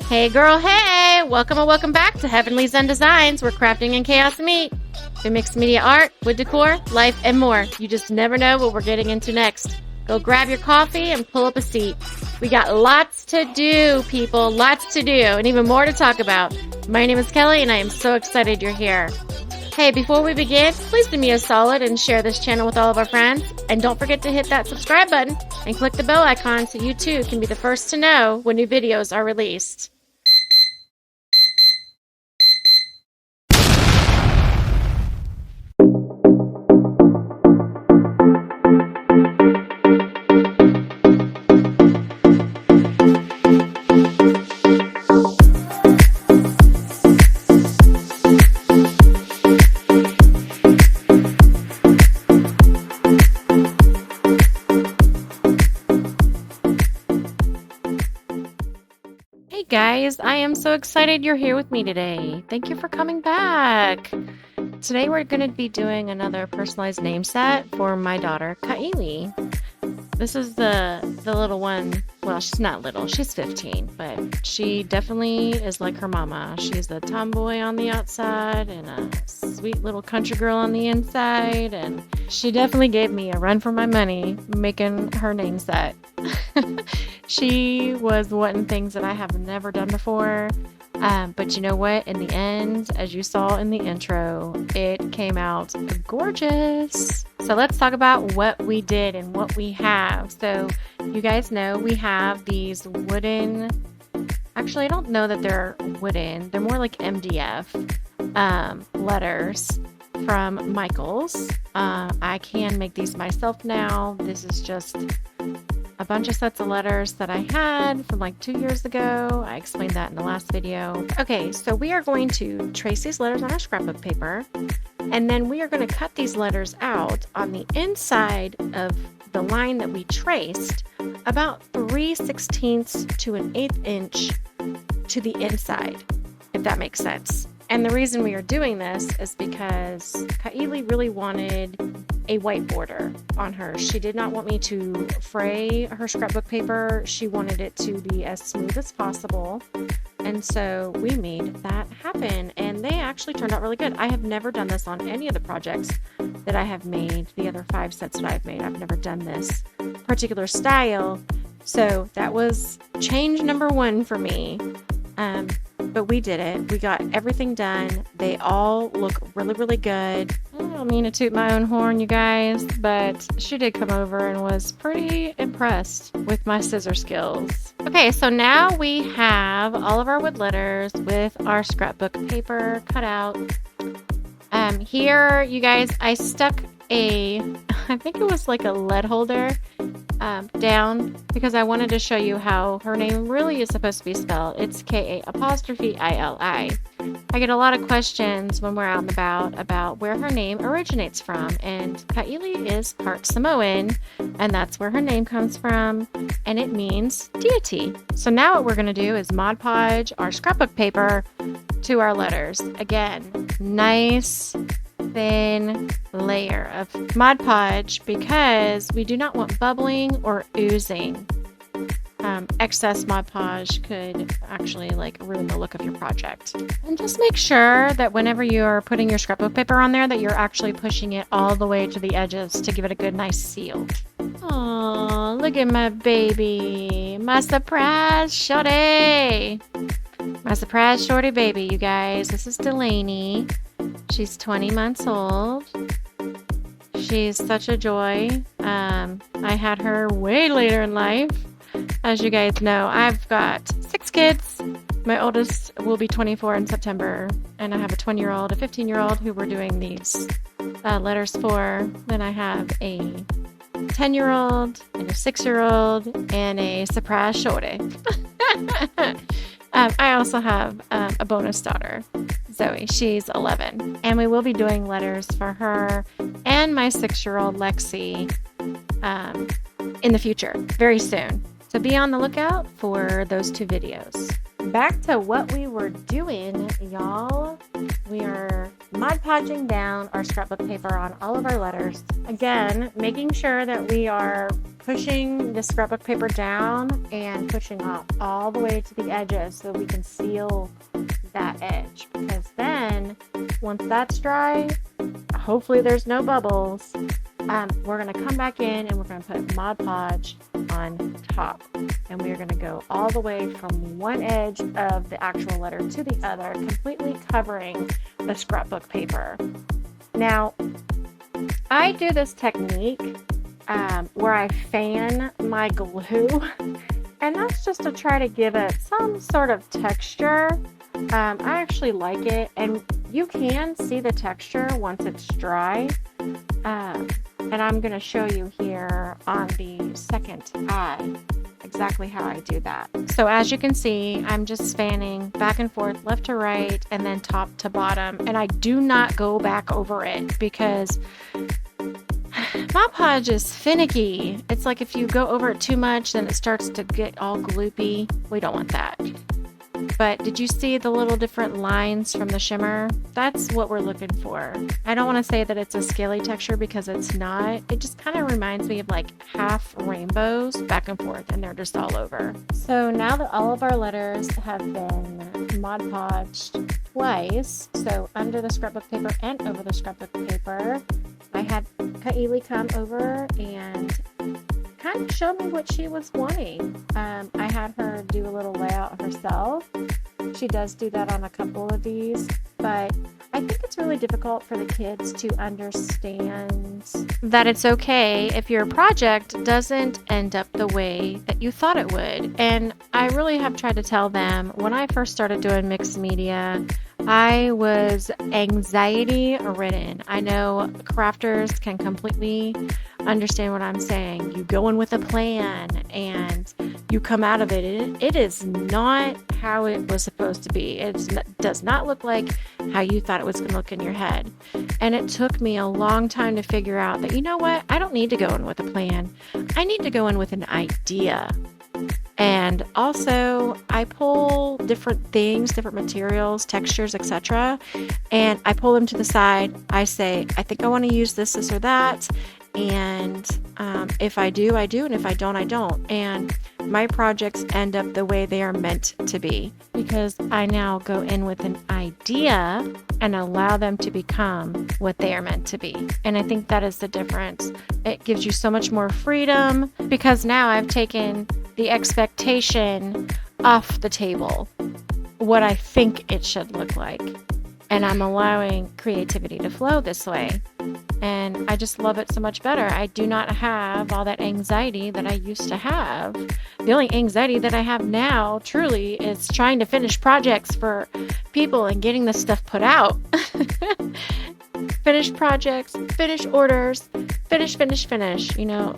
Hey girl, hey! Welcome and welcome back to Heavenly Zen Designs, where crafting and chaos meet. We mix media art with decor, life, and more. You just never know what we're getting into next. Go grab your coffee and pull up a seat. We got lots to do, people. Lots to do, and even more to talk about. My name is Kelly, and I am so excited you're here. Hey, before we begin, please do me a solid and share this channel with all of our friends. And don't forget to hit that subscribe button and click the bell icon so you too can be the first to know when new videos are released. Guys, I am so excited you're here with me today. Thank you for coming back. Today we're going to be doing another personalized name set for my daughter, Kellie. This is the little one. Well, she's not little. She's 15, but she definitely is like her mama. She's a tomboy on the outside and a sweet little country girl on the inside. And she definitely gave me a run for my money making her name set. She was wanting things that I have never done before. But you know what? In the end, as you saw in the intro, it came out gorgeous. So let's talk about what we did and what we have. So you guys know we have these wooden, actually I don't know that they're wooden, they're more like MDF letters from Michaels. I can make these myself now. This is just a bunch of sets of letters that I had from like 2 years ago. I explained that in the last video. Okay, so we are going to trace these letters on our scrapbook paper, and then we are going to cut these letters out on the inside of the line that we traced, about 3/16 to an 1/8 inch to the inside, if that makes sense. And the reason we are doing this is because Kellie really wanted a white border on hers. She did not want me to fray her scrapbook paper. She wanted it to be as smooth as possible. And so we made that happen. And they actually turned out really good. I have never done this on any of the projects that I have made. The other 5 sets that I've made, I've never done this particular style. So that was change number 1 for me. But we did it. We got everything done. They all look really, really good. I don't mean to toot my own horn, you guys, but she did come over and was pretty impressed with my scissor skills. Okay, so now we have all of our wood letters with our scrapbook paper cut out. Here, you guys, I stuck I think it was like a lead holder down because I wanted to show you how her name really is supposed to be spelled. It's K-A''ILI. I get a lot of questions when we're out and about where her name originates from, and Kellie is part Samoan, and that's where her name comes from, and it means deity. So now what we're going to do is Mod Podge our scrapbook paper to our letters. Again, nice thin layer of Mod Podge because we do not want bubbling or oozing. Excess Mod Podge could actually like ruin the look of your project. And just make sure that whenever you're putting your scrapbook paper on there that you're actually pushing it all the way to the edges to give it a good nice seal. Oh, look at my baby. My surprise shorty. My surprise shorty baby, you guys. This is Delaney. She's 20 months old. She's such a joy. I had her way later in life. As you guys know, I've got 6 kids. My oldest will be 24 in September. And I have a 20-year-old, a 15-year-old who we're doing these letters for. Then I have a 10-year-old and a 6-year-old and a surprise shorty. I also have a bonus daughter, Zoe. She's 11. And we will be doing letters for her and my 6-year-old Lexi in the future, very soon. So be on the lookout for those 2 videos. Back to what we were doing, y'all. We are Mod Podging down our scrapbook paper on all of our letters. Again, making sure that we are pushing the scrapbook paper down and pushing off all the way to the edges so we can seal that edge. Because then, once that's dry, hopefully there's no bubbles, we're going to come back in and we're going to put Mod Podge on top. And we are going to go all the way from one edge of the actual letter to the other, completely covering the scrapbook paper. Now, I do this technique where I fan my glue, and that's just to try to give it some sort of texture. I actually like it, and you can see the texture once it's dry. And I'm going to show you here on the second eye exactly how I do that. So as you can see, I'm just fanning back and forth, left to right, and then top to bottom. And I do not go back over it because Mod Podge is finicky. It's like if you go over it too much, then it starts to get all gloopy. We don't want that. But did you see the little different lines from the shimmer? That's what we're looking for. I don't want to say that it's a scaly texture because it's not. It just kind of reminds me of like half rainbows back and forth, and they're just all over. So now that all of our letters have been Mod Podged twice, so under the scrapbook paper and over the scrapbook paper, I had Kellie come over and kind of show me what she was wanting. I had her do a little layout herself. She does do that on a couple of these, but I think it's really difficult for the kids to understand that it's okay if your project doesn't end up the way that you thought it would. And I really have tried to tell them, when I first started doing mixed media, I was anxiety ridden. I know crafters can completely understand what I'm saying. You go in with a plan and you come out of it. It is not how it was supposed to be. It does not look like how you thought it was going to look in your head. And it took me a long time to figure out that, you know what? I don't need to go in with a plan. I need to go in with an idea. And also, I pull different things, different materials, textures, etc. And I pull them to the side. I say, I think I want to use this, or that. And if I do, I do. And if I don't, I don't. And my projects end up the way they are meant to be, because I now go in with an idea and allow them to become what they are meant to be. And I think that is the difference. It gives you so much more freedom, because now I've taken the expectation off the table, what I think it should look like. And I'm allowing creativity to flow this way. And I just love it so much better. I do not have all that anxiety that I used to have. The only anxiety that I have now, truly, is trying to finish projects for people and getting this stuff put out. Finish projects, finish orders, finish. You know,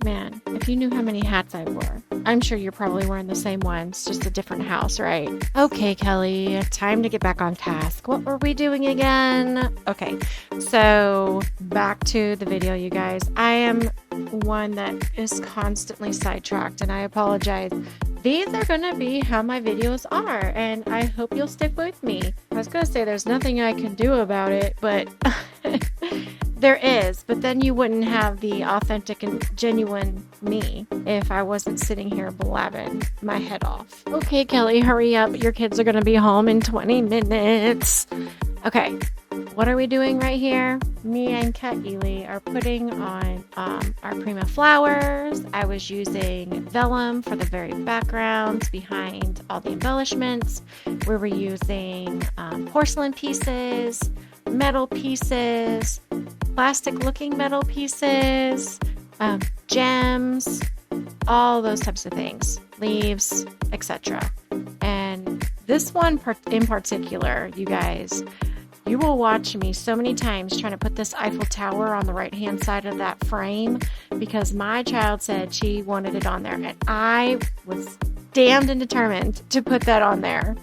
man, if you knew how many hats I wore. I'm sure you're probably wearing the same ones, just a different house, right? Okay, Kellie, time to get back on task. What were we doing again? Okay, so back to the video, you guys. I am one that is constantly sidetracked, and I apologize. These are going to be how my videos are, and I hope you'll stick with me. I was going to say there's nothing I can do about it, but there is. But then you wouldn't have the authentic and genuine me if I wasn't sitting here blabbing my head off. Okay, Kellie, hurry up. Your kids are going to be home in 20 minutes. Okay, what are we doing right here? Me and Kellie are putting on our Prima flowers. I was using vellum for the very backgrounds behind all the embellishments. We were using porcelain pieces, metal pieces, plastic looking metal pieces, gems, all those types of things, leaves, etc. And this one in particular, you guys, you will watch me so many times trying to put this Eiffel Tower on the right hand side of that frame, because my child said she wanted it on there, and I was damned and determined to put that on there.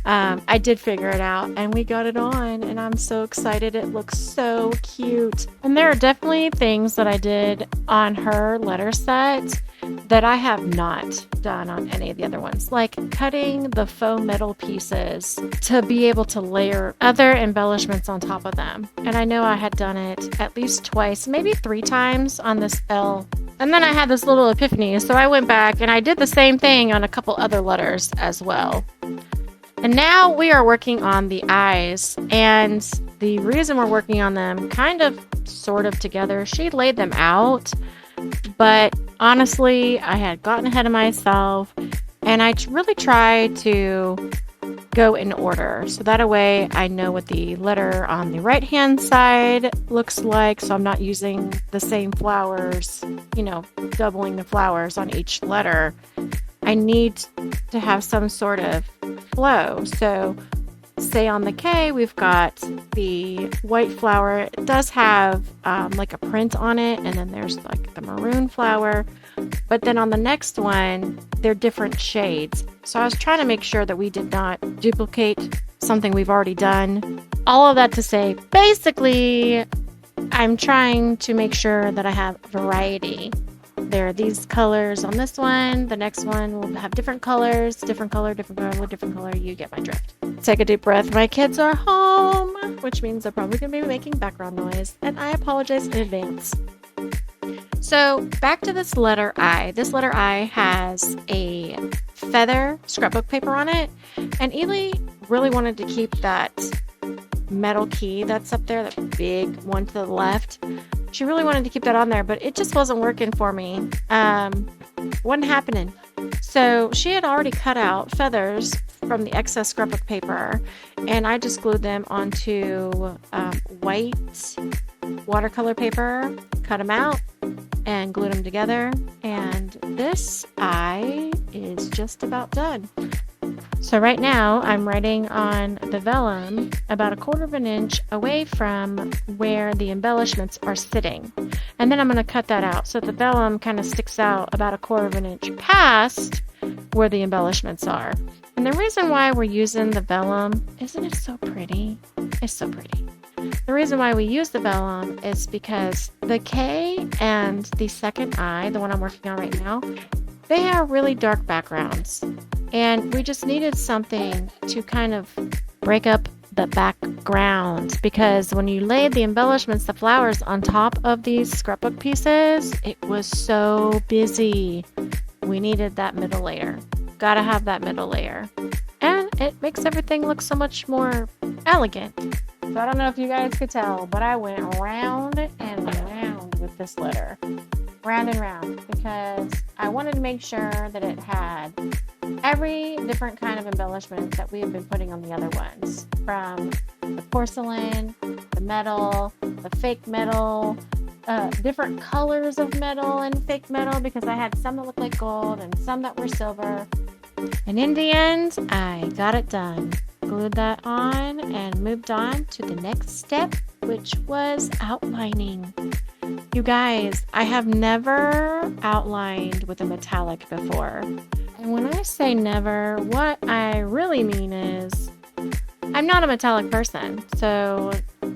I did figure it out, and we got it on, and I'm so excited. It looks so cute. And there are definitely things that I did on her letter set that I have not done on any of the other ones, like cutting the faux metal pieces to be able to layer other embellishments on top of them. And I know I had done it at least twice, maybe 3 times on this L. And then I had this little epiphany, so I went back and I did the same thing on a couple other letters as well. And now we are working on the eyes, and the reason we're working on them kind of sort of together, she laid them out, but honestly, I had gotten ahead of myself, and I really tried to go in order, so that way I know what the letter on the right hand side looks like, so I'm not using the same flowers, doubling the flowers on each letter. I need to have some sort of flow. So say on the K, we've got the white flower. It does have like a print on it, and then there's like the maroon flower. But then on the next one, they're different shades. So I was trying to make sure that we did not duplicate something we've already done. All of that to say, basically, I'm trying to make sure that I have variety. There are these colors on this one. The next one will have different colors, different color, different color, different color. You get my drift. Take a deep breath. My kids are home, which means they're probably going to be making background noise, and I apologize in advance. So back to this letter I. This letter I has a feather scrapbook paper on it, and Ely really wanted to keep that metal key that's up there, that big one to the left. She really wanted to keep that on there, but it just wasn't working for me. Wasn't happening. So she had already cut out feathers from the excess scrapbook paper, and I just glued them onto white watercolor paper, cut them out, and glued them together. And this eye is just about done. So right now I'm writing on the vellum about 1/4 of an inch away from where the embellishments are sitting. And then I'm going to cut that out so the vellum kind of sticks out about 1/4 of an inch past where the embellishments are. And the reason why we're using the vellum, isn't it so pretty? It's so pretty. The reason why we use the vellum is because the K and the second eye, the one I'm working on right now, they have really dark backgrounds. And we just needed something to kind of break up the background, because when you laid the embellishments, the flowers on top of these scrapbook pieces, it was so busy. We needed that middle layer. Gotta have that middle layer. And it makes everything look so much more elegant. So I don't know if you guys could tell, but I went round and round with this letter. Round and round, because I wanted to make sure that it had every different kind of embellishment that we have been putting on the other ones, from the porcelain, the metal, the fake metal, different colors of metal and fake metal, because I had some that looked like gold and some that were silver. And in the end, I got it done. Glued that on and moved on to the next step, which was outlining. You guys, I have never outlined with a metallic before. And when I say never, what I really mean is I'm not a metallic person. So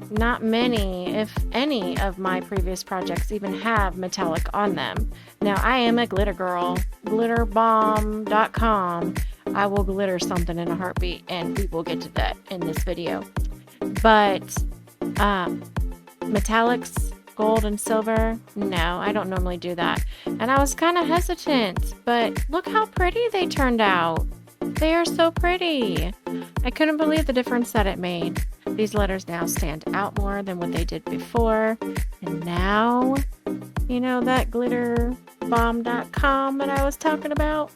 not many, if any, of my previous projects even have metallic on them. Now, I am a glitter girl, glitterbomb.com. I will glitter something in a heartbeat, and we will get to that in this video. But metallics, gold and silver, no, I don't normally do that. And I was kind of hesitant, but look how pretty they turned out. They are so pretty. I couldn't believe the difference that it made. These letters now stand out more than what they did before. And now, that glitterbomb.com that I was talking about?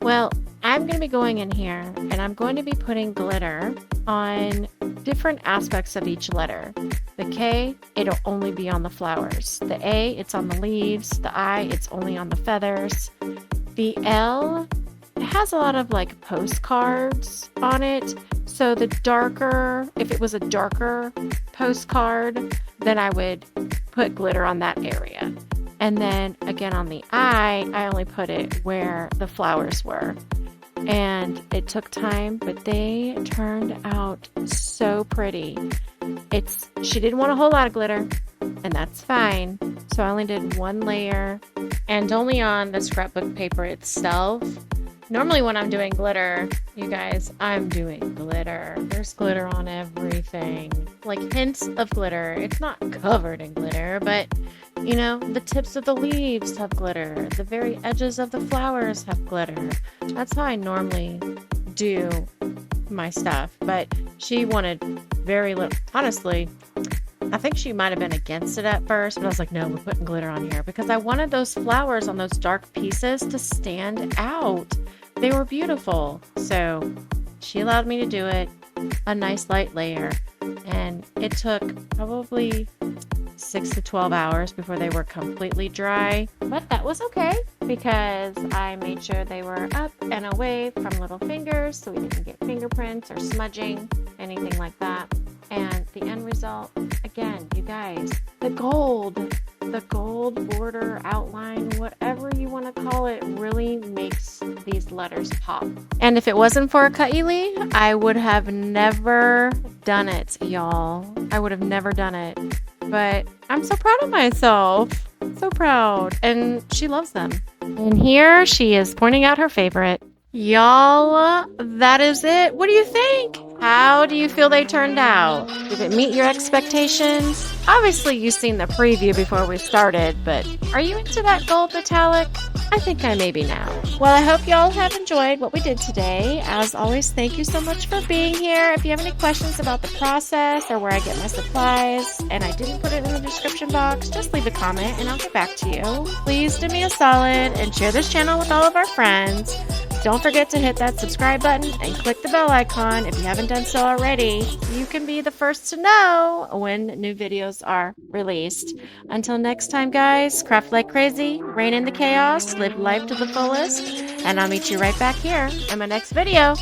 Well, I'm going to be going in here and I'm going to be putting glitter on different aspects of each letter. The K, it'll only be on the flowers. The A, it's on the leaves. The I, it's only on the feathers. The L, it has a lot of like postcards on it. So the darker, if it was a darker postcard, then I would put glitter on that area. And then again on the I only put it where the flowers were. And it took time, but they turned out so pretty. She didn't want a whole lot of glitter, and that's fine. So I only did one layer and only on the scrapbook paper itself. Normally when I'm doing glitter, you guys, I'm doing glitter. There's glitter on everything. Like hints of glitter. It's not covered in glitter, but you know, the tips of the leaves have glitter. The very edges of the flowers have glitter. That's how I normally do my stuff. But she wanted very little. Honestly, I think she might have been against it at first, but I was like, no, we're putting glitter on here because I wanted those flowers on those dark pieces to stand out. They were beautiful. So she allowed me to do it, a nice light layer. And it took probably 6 to 12 hours before they were completely dry. But that was okay because I made sure they were up and away from little fingers so we didn't get fingerprints or smudging, anything like that. And the end result, again, you guys, the gold border outline, whatever you want to call it, really makes these letters pop. And if it wasn't for Kellie, I would have never done it, y'all. I would have never done it. But I'm so proud of myself. So proud. And she loves them. And here she is pointing out her favorite. Y'all, that is it. What do you think? How do you feel they turned out? Did it meet your expectations? Obviously, you've seen the preview before we started, but are you into that gold metallic? I think I may be now. Well, I hope y'all have enjoyed what we did today. As always, thank you so much for being here. If you have any questions about the process or where I get my supplies, and I didn't put it in the description box, just leave a comment and I'll get back to you. Please do me a solid and share this channel with all of our friends. Don't forget to hit that subscribe button and click the bell icon if you haven't done so already. You can be the first to know when new videos are released. Until next time, guys, craft like crazy, reign in the chaos, live life to the fullest, and I'll meet you right back here in my next video.